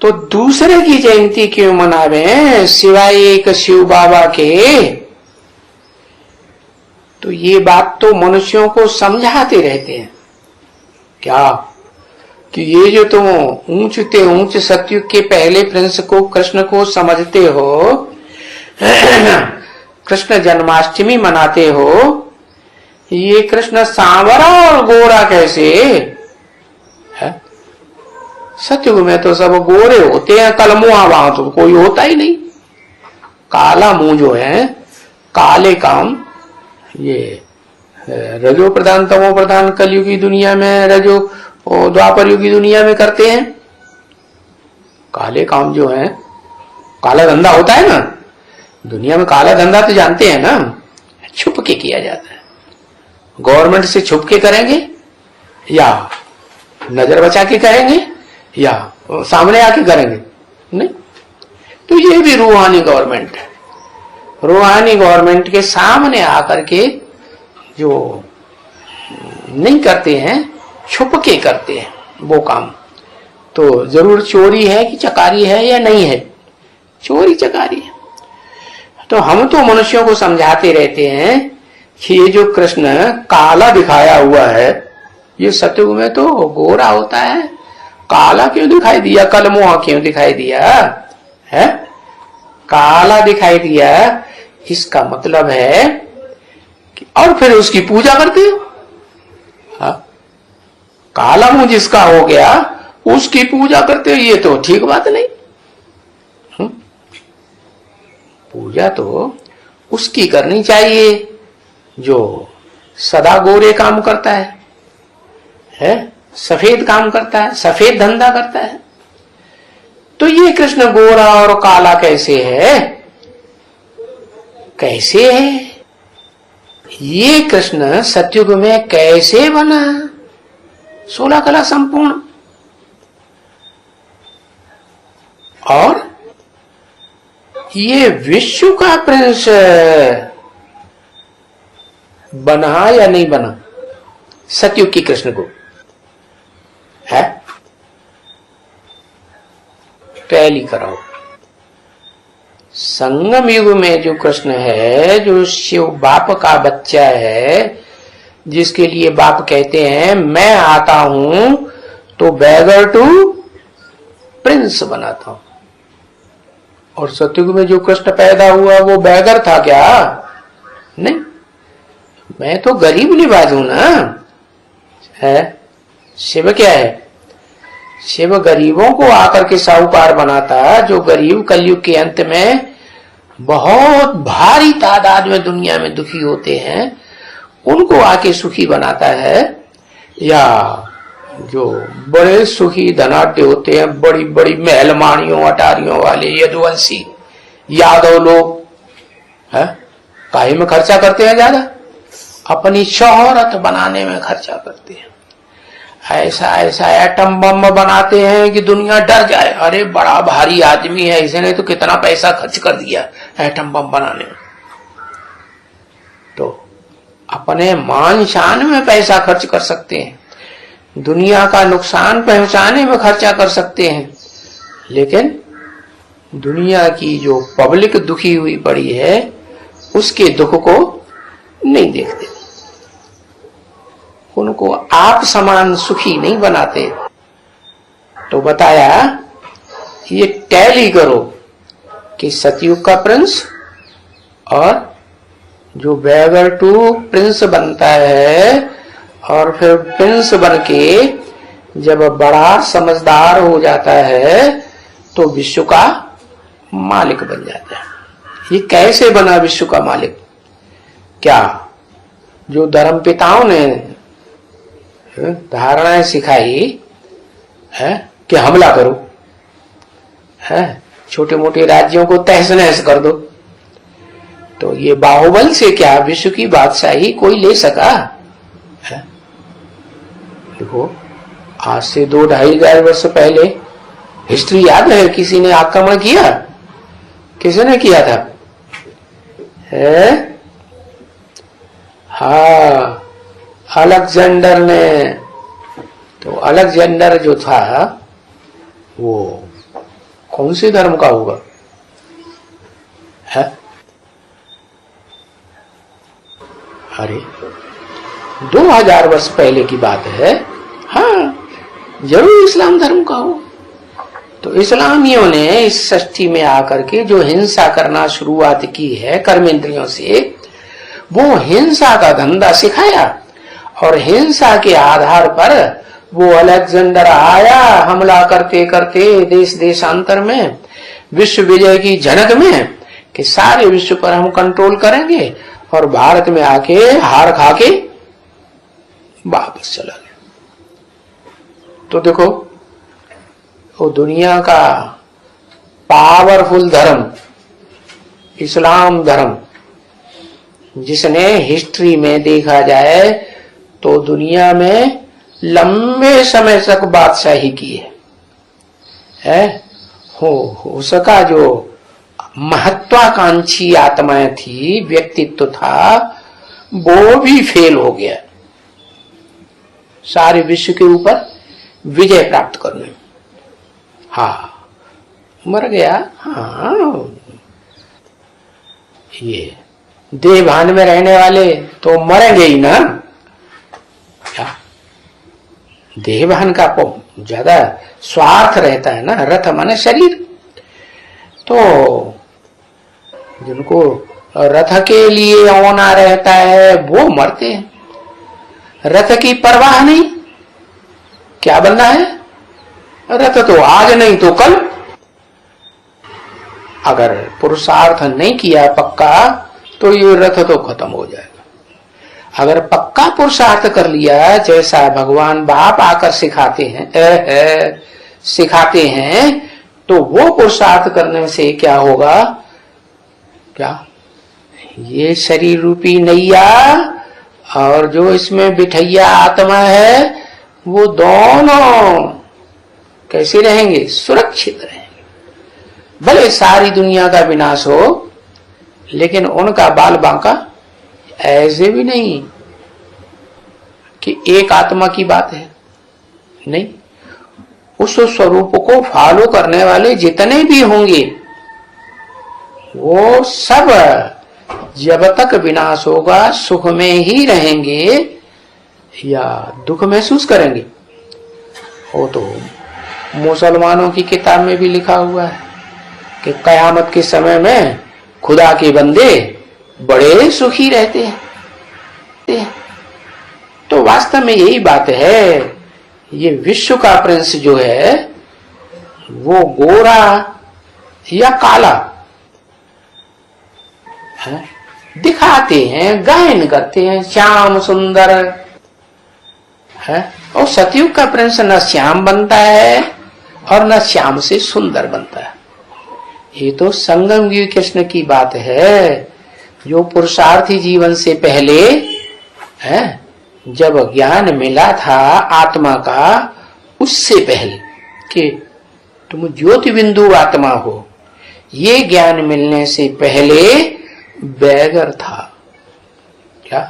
तो दूसरे की जयंती क्यों मनावे सिवाय एक शिव बाबा के? तो ये बात तो मनुष्यों को समझाते रहते हैं क्या कि ये जो तुम ऊंचते ऊंच सतयुग के पहले प्रिंस को कृष्ण को समझते हो, कृष्ण जन्माष्टमी मनाते हो, ये कृष्ण सांवरा और गोरा कैसे है? सतयुग में तो सब गोरे होते हैं, कलमुआ वहां तो कोई होता ही नहीं। काला मुंह जो है, काले काम ये रजो प्रधान तमो प्रधान कलयुग की दुनिया में, रजो द्वापर युग की दुनिया में करते हैं। काले काम जो है, काला धंधा होता है ना दुनिया में, काला धंधा तो जानते हैं ना, छुप के किया जाता है। गवर्नमेंट से छुप के करेंगे या नजर बचा के करेंगे या सामने आके करेंगे? नहीं। तो ये भी रूहानी गवर्नमेंट है। रूहानी गवर्नमेंट के सामने आकर के जो नहीं करते हैं, छुप के करते हैं वो काम, तो जरूर चोरी है कि चकारी है या नहीं है? चोरी चकारी है। तो हम तो मनुष्यों को समझाते रहते हैं कि ये जो कृष्ण काला दिखाया हुआ है, ये सतयुग में तो गोरा होता है, काला क्यों दिखाई दिया, कलमुआ क्यों दिखाई दिया है? काला दिखाई दिया, इसका मतलब है कि और फिर उसकी पूजा करते हो। हाँ? काला मुंह जिसका हो गया उसकी पूजा करते हो, ये तो ठीक बात नहीं। पूजा तो उसकी करनी चाहिए जो सदा गोरे काम करता है? सफेद काम करता है, सफेद धंधा करता है। तो ये कृष्ण गोरा और काला कैसे है? कैसे है ये कृष्ण? सतयुग में कैसे बना? 16 कला संपूर्ण। और ये विश्व का प्रिंस बना या नहीं बना सतयुग की कृष्ण को? है टैली कराओ। संगम युग में जो कृष्ण है, जो शिव बाप का बच्चा है, जिसके लिए बाप कहते हैं मैं आता हूं तो बैगर टू प्रिंस बनाता हूं। और सतयुग में जो कृष्ण पैदा हुआ वो बैगर था क्या? नहीं, मैं तो गरीब निवाज हूं ना। है शिव क्या है? शिव गरीबों को आकर के साहूकार बनाता। जो गरीब कलयुग के अंत में बहुत भारी तादाद में दुनिया में दुखी होते हैं, उनको आके सुखी बनाता है। या जो बड़े सुखी धनाढ्य होते हैं, बड़ी बड़ी महलमानियों अटारियों वाले यदुवंशी यादव लोग, है काहे में खर्चा करते हैं? ज्यादा अपनी शोहरत बनाने में खर्चा करते हैं। ऐसा ऐसा एटम बम बनाते हैं कि दुनिया डर जाए। अरे बड़ा भारी आदमी है, इसने तो कितना पैसा खर्च कर दिया एटम बम बनाने में। तो अपने मान शान में पैसा खर्च कर सकते हैं, दुनिया का नुकसान पहुंचाने में खर्चा कर सकते हैं, लेकिन दुनिया की जो पब्लिक दुखी हुई पड़ी है उसके दुख को नहीं देखते, उनको आप समान सुखी नहीं बनाते। तो बताया ये टैली करो कि सतयुग का प्रिंस और जो बैगर टू प्रिंस बनता है, और फिर प्रिंस बनके जब बड़ा समझदार हो जाता है तो विश्व का मालिक बन जाता है। ये कैसे बना विश्व का मालिक? क्या जो धर्म पिताओं ने धारणाएं सिखाई है कि हमला करो, है छोटे मोटे राज्यों को तहस नहस कर दो, तो ये बाहुबल से क्या विश्व की बादशाही कोई ले सका है? देखो आज से 2-2.5 वर्ष पहले हिस्ट्री याद है, किसी ने आक्रमण किया? किसने किया था? है हाँ अलेक्जेंडर ने। तो अलेक्जेंडर जो था वो कौन से धर्म का होगा? है? अरे 2000 वर्ष पहले की बात है। हाँ, जरूर इस्लाम धर्म का हो। तो इस्लामियों ने इस सृष्टि में आकर के जो हिंसा करना शुरुआत की है कर्मेंद्रियों से, वो हिंसा का धंधा सिखाया। और हिंसा के आधार पर वो अलेक्जेंडर आया, हमला करते करते देश देशांतर में, विश्व विजय की झनक में कि सारे विश्व पर हम कंट्रोल करेंगे, और भारत में आके हार खा के वापस चला गया। तो देखो, वो दुनिया का पावरफुल धर्म इस्लाम धर्म, जिसने हिस्ट्री में देखा जाए तो दुनिया में लंबे समय तक बादशाही की है। उसका जो महत्वाकांक्षी आत्माएं थी, व्यक्तित्व था, वो भी फेल हो गया सारे विश्व के ऊपर विजय प्राप्त करने में। हाँ, मर गया। हाँ, ये देवभान में रहने वाले तो मरेंगे ही ना। क्या देवभान का ज्यादा स्वार्थ रहता है ना, रथ माने शरीर। तो जिनको रथ के लिए होना रहता है वो मरते हैं। रथ की परवाह नहीं, क्या बनना है? रथ तो आज नहीं तो कल। अगर पुरुषार्थ नहीं किया पक्का तो ये रथ तो खत्म हो जाएगा। अगर पक्का पुरुषार्थ कर लिया, जैसा भगवान बाप आकर सिखाते हैं, तो वो पुरुषार्थ करने से क्या होगा? क्या ये शरीर रूपी नैया और जो इसमें बिठैया आत्मा है, वो दोनों कैसे रहेंगे? सुरक्षित रहेंगे। भले सारी दुनिया का विनाश हो, लेकिन उनका बाल बांका ऐसे भी नहीं कि एक आत्मा की बात है। नहीं, उस स्वरूप को फॉलो करने वाले जितने भी होंगे, वो सब जब तक विनाश होगा सुख में ही रहेंगे या दुख महसूस करेंगे। वो तो मुसलमानों की किताब में भी लिखा हुआ है कि कयामत के समय में खुदा के बंदे बड़े सुखी रहते हैं। तो वास्तव में यही बात है। ये विश्व का प्रिंस जो है वो गोरा या काला है, दिखाते हैं, गायन करते हैं श्याम सुंदर है। और सतयुग का प्रिंस न श्याम बनता है और न श्याम से सुंदर बनता है। ये तो संगम युग कृष्ण की बात है, जो पुरुषार्थी जीवन से पहले है, जब ज्ञान मिला था आत्मा का, उससे पहले कि तुम ज्योति बिंदु आत्मा हो, ये ज्ञान मिलने से पहले बैगर था। क्या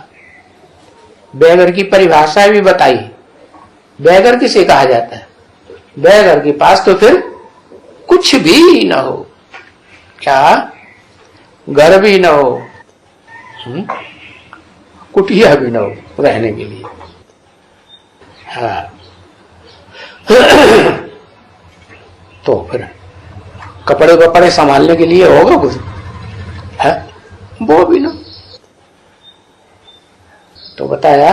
बैगर की परिभाषा भी बताई। बैगर किसे कहा जाता है? बैगर के पास तो फिर कुछ भी न हो। क्या घर भी न हो, कुटिया भी न हो रहने के लिए। हाँ तो फिर कपड़े कपड़े संभालने के लिए होगा कुछ है, वो भी ना। तो बताया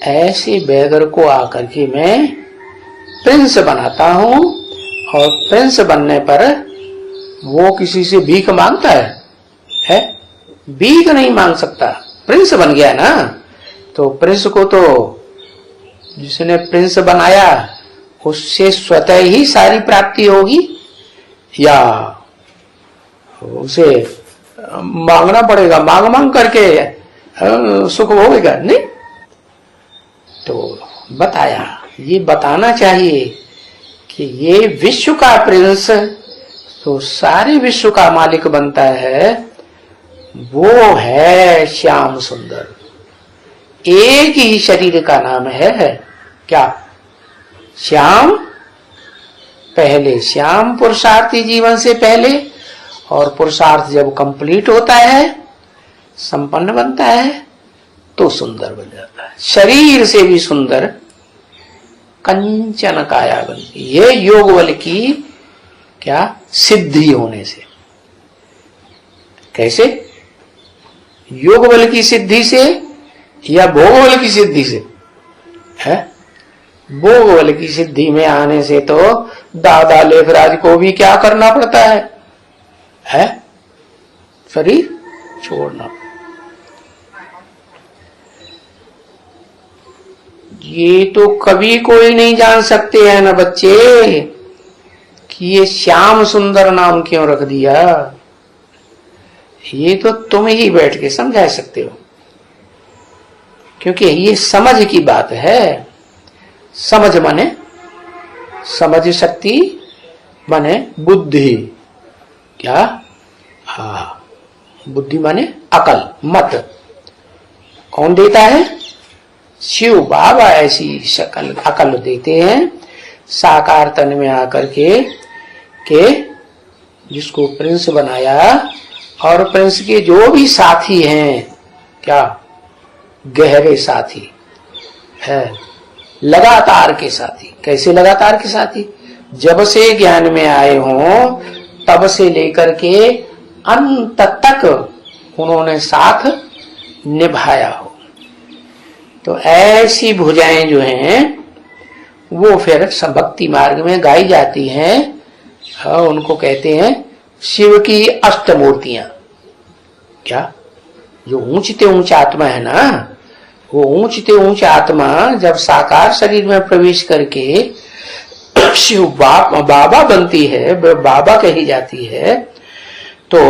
ऐसे बैगर को आकर के मैं प्रिंस बनाता हूं, और प्रिंस बनने पर वो किसी से भीख मांगता है? भीख नहीं मांग सकता, प्रिंस बन गया ना। तो प्रिंस को तो जिसने प्रिंस बनाया उससे स्वतः ही सारी प्राप्ति होगी, या उसे मांगना पड़ेगा? मांग मांग करके सुख होगा नहीं। तो बताया, ये बताना चाहिए कि ये विश्व का प्रिंस तो सारे विश्व का मालिक बनता है, वो है श्याम सुंदर। एक ही शरीर का नाम है क्या? श्याम पहले श्याम पुरुषार्थी जीवन से पहले, और पुरुषार्थ जब कंप्लीट होता है, संपन्न बनता है, तो सुंदर बन जाता है। शरीर से भी सुंदर कंचन काया बनती। ये योग बल की क्या सिद्धि होने से। कैसे? योग बल की सिद्धि से या भोग बल की सिद्धि से? है भोग बल की सिद्धि में आने से तो दादा लेखराज को भी क्या करना पड़ता है? शरीर छोड़ना। ये तो कभी कोई नहीं जान सकते हैं ना बच्चे कि ये श्याम सुंदर नाम क्यों रख दिया। ये तो तुम ही बैठ के समझा सकते हो, क्योंकि ये समझ की बात है। समझ माने समझ शक्ति, माने बुद्धि। क्या? हाँ, बुद्धि माने अकल, मत। कौन देता है? शिव बाबा ऐसी शकल अकल देते हैं साकार तन में आकर के जिसको प्रिंस बनाया, और प्रिंस के जो भी साथी हैं, क्या गहरे साथी है, लगातार के साथी। कैसे लगातार के साथी? जब से ज्ञान में आए हों तब से लेकर के अंत तक उन्होंने साथ निभाया हो। तो ऐसी भुजाएं जो हैं वो फिर भक्ति मार्ग में गाई जाती हैं, और उनको कहते हैं शिव की अष्टमूर्तियां। क्या? जो ऊंचते ऊंच आत्मा है ना, वो ऊंचते ऊंच आत्मा जब साकार शरीर में प्रवेश करके शिव बाबा बनती है, बाबा कही जाती है, तो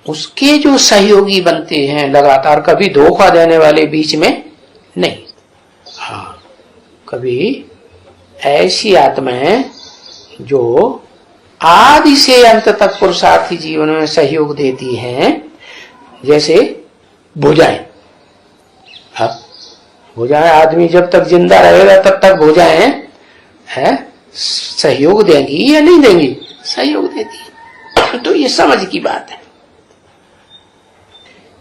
उसके जो सहयोगी बनते हैं लगातार, कभी धोखा देने वाले बीच में नहीं। हाँ, कभी ऐसी आत्माएं जो आदि से अंत तक पुरुषार्थी जीवन में सहयोग देती हैं, जैसे भुजाएं। हाँ, भुजाएं आदमी जब तक जिंदा रहेगा तब तक भुजाएं है सहयोग देंगी या नहीं देंगी? सहयोग देती है। तो ये समझ की बात है,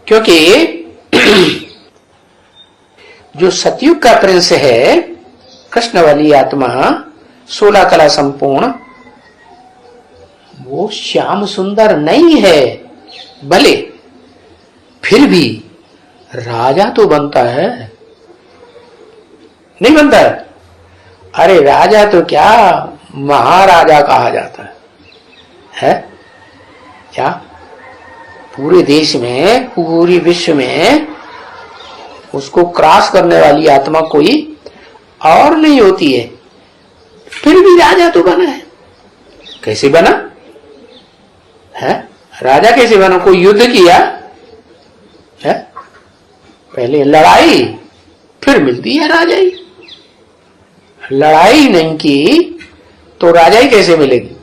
क्योंकि जो सतयुग का प्रिंस है, कृष्ण वाली आत्मा 16 कला संपूर्ण, वो श्याम सुंदर नहीं है, भले फिर भी राजा तो बनता है, नहीं बनता है? अरे राजा तो क्या, महाराजा कहा जाता है? क्या? पूरे देश में, पूरी विश्व में उसको क्रॉस करने वाली आत्मा कोई और नहीं होती है, फिर भी राजा तो बना है। कैसे बना है? राजा कैसे बना? कोई युद्ध किया है, पहले लड़ाई, फिर मिलती है राजाई। लड़ाई नहीं की तो राजाई कैसे मिलेगी?